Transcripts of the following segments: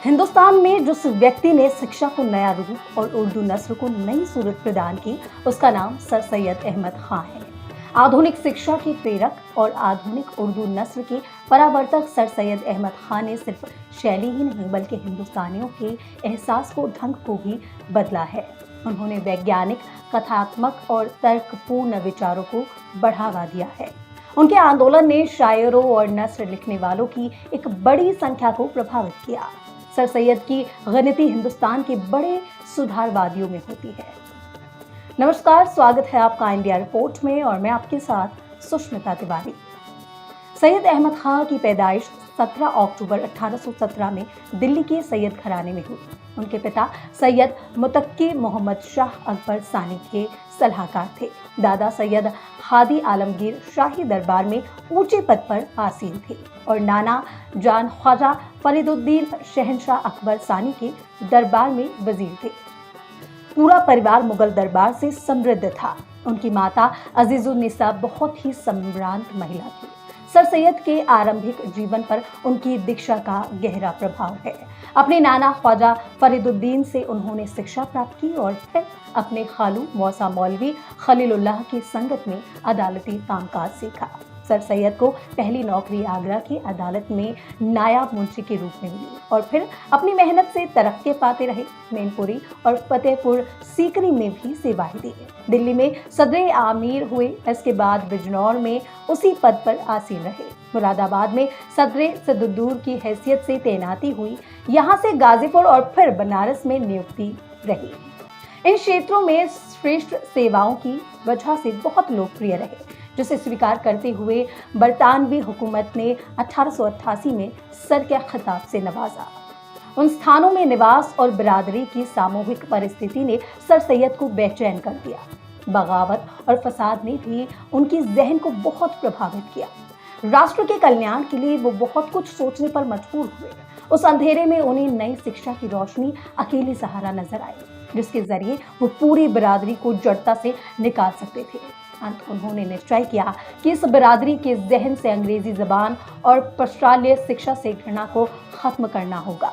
हिंदुस्तान में जिस व्यक्ति ने शिक्षा को नया रूप और उर्दू नस्ल को नई सूरत प्रदान की, उसका नाम सर सैयद अहमद खां है। आधुनिक शिक्षा के प्रेरक और आधुनिक उर्दू नस्ल के परावर्तक सर सैयद अहमद खां ने सिर्फ शैली ही नहीं बल्कि हिंदुस्तानियों के एहसास को, ढंग को भी बदला है। उन्होंने वैज्ञानिक, कथात्मक और तर्कपूर्ण विचारों को बढ़ावा दिया है। उनके आंदोलन ने शायरों और नस्र लिखने वालों की एक बड़ी संख्या को प्रभावित किया। सर सैयद की गिनती हिंदुस्तान के बड़े सुधारवादियों में होती है। नमस्कार, स्वागत है आपका इंडिया रिपोर्ट में और मैं आपके साथ सुष्मिता तिवारी। सैयद अहमद खां की पैदाइश 17 अक्टूबर 1817 में दिल्ली के सैयद घराने में हुई। उनके पिता सैयद मुतक्की मोहम्मद शाह अकबर सानी के सलाहकार थे। दादा सैयद हादी आलमगीर शाही दरबार में ऊंचे पद पर आसीन थे और नाना जान ख्वाजा फरीदुद्दीन शहंशाह अकबर सानी के दरबार में वजीर थे। पूरा परिवार मुगल दरबार से समृद्ध था। उनकी माता अजीजुन्निसा बहुत ही सम्रांत महिला थी। सर सैयद के आरंभिक जीवन पर उनकी दीक्षा का गहरा प्रभाव है। अपने नाना ख्वाजा फरीदुद्दीन से उन्होंने शिक्षा प्राप्त की और फिर अपने खालू मौसा मौलवी खलीलुल्लाह की संगत में अदालती कामकाज सीखा। सर सैयद को पहली नौकरी आगरा की अदालत में नायाब मुंशी के रूप में मिली और फिर अपनी मेहनत से तरक्की पाते रहे। मैनपुरी और फतेहपुर सीकरी में भी सेवाएं दी। दिल्ली में सदर आमीर हुए। इसके बाद बिजनौर में उसी पद पर आसीन रहे। मुरादाबाद में सदर सदुद्दूर की हैसियत से तैनाती हुई। यहाँ से गाजीपुर और फिर बनारस में नियुक्ति रही। इन क्षेत्रों में श्रेष्ठ सेवाओं की वजह से बहुत लोकप्रिय रहे, जिसे स्वीकार करते हुए बरतानवी हुकूमत ने 1888 में सर के खिताब से नवाजा। उन स्थानों में निवास और बिरादरी की सामूहिक परिस्थिति ने सर सैयद को बेचैन कर दिया। बगावत और फसाद ने भी उनकी जहन को बहुत प्रभावित किया। राष्ट्र के कल्याण के लिए वो बहुत कुछ सोचने पर मजबूर हुए। उस अंधेरे में उन्हें नई शिक्षा की रोशनी अकेली सहारा नजर आई, जिसके जरिए वो पूरी बिरादरी को जड़ता से निकाल सकते थे। अंत उन्होंने निश्चय किया कि इस बिरादरी के जहन से अंग्रेजी जबान और पाश्चात्य शिक्षा से घृणा को खत्म करना होगा।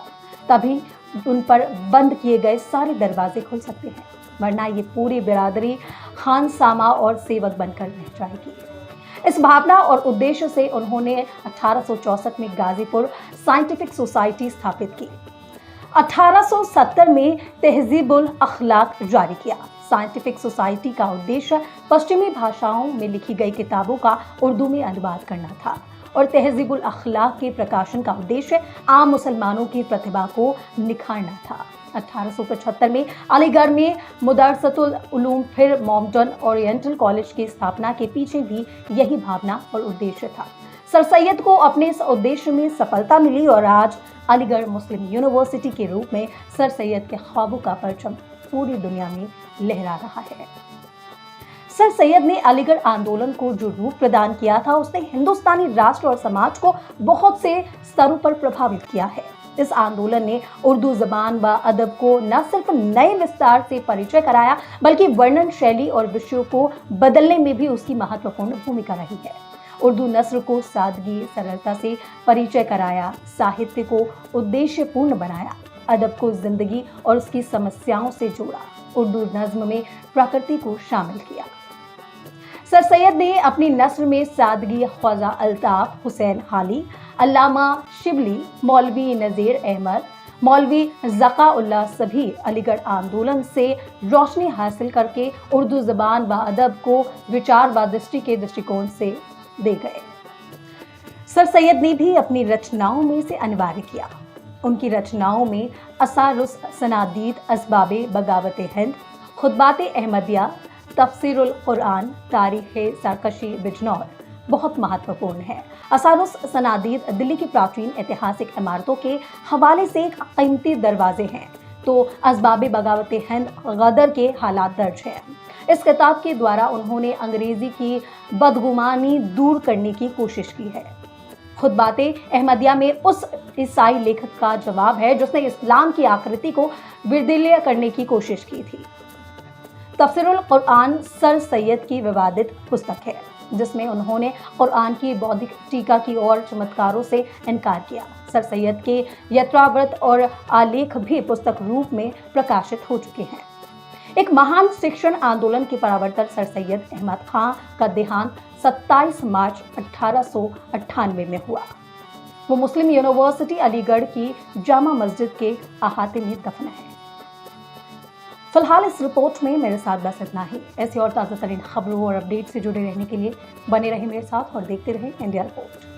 तभी उन पर बंद किए गए सारे दरवाजे खुल सकते हैं, वरना ये पूरी बिरादरी खानसामा और सेवक बनकर रह जाएगी। इस भावना और उद्देश्य से उन्होंने 1864 में गाजीपुर साइंटिफिक सोसाइटी स्थापित की। 1870 में तहजीबुल अखलाक जारी किया। साइंटिफिक सोसाइटी का उद्देश्य पश्चिमी भाषाओं में लिखी गई किताबों का उर्दू में अनुवाद करना था और तहजीबुल अखलाक के प्रकाशन का उद्देश्य आम मुसलमानों की प्रतिभा को निखारना था। 1875 में अलीगढ़ में मुदरसतुल उलूम फिर मॉडर्न ओरिएंटल कॉलेज की स्थापना के पीछे भी यही भावना और उद्देश्य था। सर सैयद को अपने इस उद्देश्य में सफलता मिली और आज अलीगढ़ मुस्लिम यूनिवर्सिटी के रूप में सर सैयद के ख्वाबों का परचम पूरी दुनिया में लहरा रहा है। सर सैयद ने अलीगढ़ आंदोलन को जो रूप प्रदान किया था, उसने हिंदुस्तानी राष्ट्र और समाज को बहुत से स्तरों पर प्रभावित किया है। इस आंदोलन ने उर्दू जबान व अदब को न सिर्फ नए विस्तार से परिचय कराया, बल्कि वर्णन शैली और विषयों को बदलने में भी उसकी महत्वपूर्ण भूमिका रही है। उर्दू नस्ल को सादगी, सरलता से परिचय कराया, साहित्य को उद्देश्यपूर्ण बनाया, अदब को जिंदगी और उसकी समस्याओं से जोड़ा, उर्दू नज्म में प्रकृति को शामिल किया। सर सैयद ने अपनी नस्ल में सादगी, ख्वाजा अल्ताफ हुसैन हाली, अल्लामा शिबली, मौलवी नज़ीर अहमद, मौलवी ज़का-उल्लाह सभी अलीगढ़ आंदोलन से रोशनी हासिल करके उर्दू ज़बान व अदब को विचार व दृष्टि के दृष्टिकोण से दे गए। सर सैयद ने भी अपनी रचनाओं में से अनिवार्य किया। उनकी रचनाओं में असारुस सनादीद, असबाबे बगावत हिंद, खुतबाते अहमदिया, तफसीरुल कुरान, तारीख़े सरकशी बिजनौर बहुत महत्वपूर्ण है। असारुस सनादीद दिल्ली की प्राचीन ऐतिहासिक इमारतों के हवाले से एक कीमती दरवाजे हैं, तो असबाबे बगावत हिंद गदर के हालात दर्ज हैं। इस किताब के द्वारा उन्होंने अंग्रेजी की बदगुमानी दूर करने की कोशिश की है। खुतबाते अहमदिया में उस ईसाई लेखक का जवाब है जिसने इस्लाम की आकृति को विर्दिल्य करने की कोशिश की थी। तफसीरुल कुरान सर सैयद की विवादित पुस्तक है। जिसमें उन्होंने कुरान की बौद्धिक टीका की और चमत्कारों से इनकार किया। सर सैयद के यत्राव्रत और आलेख भी पुस्तक रूप में प्रकाशित हो चुके हैं। एक महान शिक्षण आंदोलन के प्रवर्तक सर सैयद अहमद खां का देहांत 27 मार्च 1898 में हुआ। वो मुस्लिम यूनिवर्सिटी अलीगढ़ की जामा मस्जिद के अहाते में दफन है। फिलहाल इस रिपोर्ट में मेरे साथ बस इतना ही। ऐसी और ताज़ा तरीन खबरों और अपडेट से जुड़े रहने के लिए बने रहे मेरे साथ और देखते रहे इंडिया रिपोर्ट।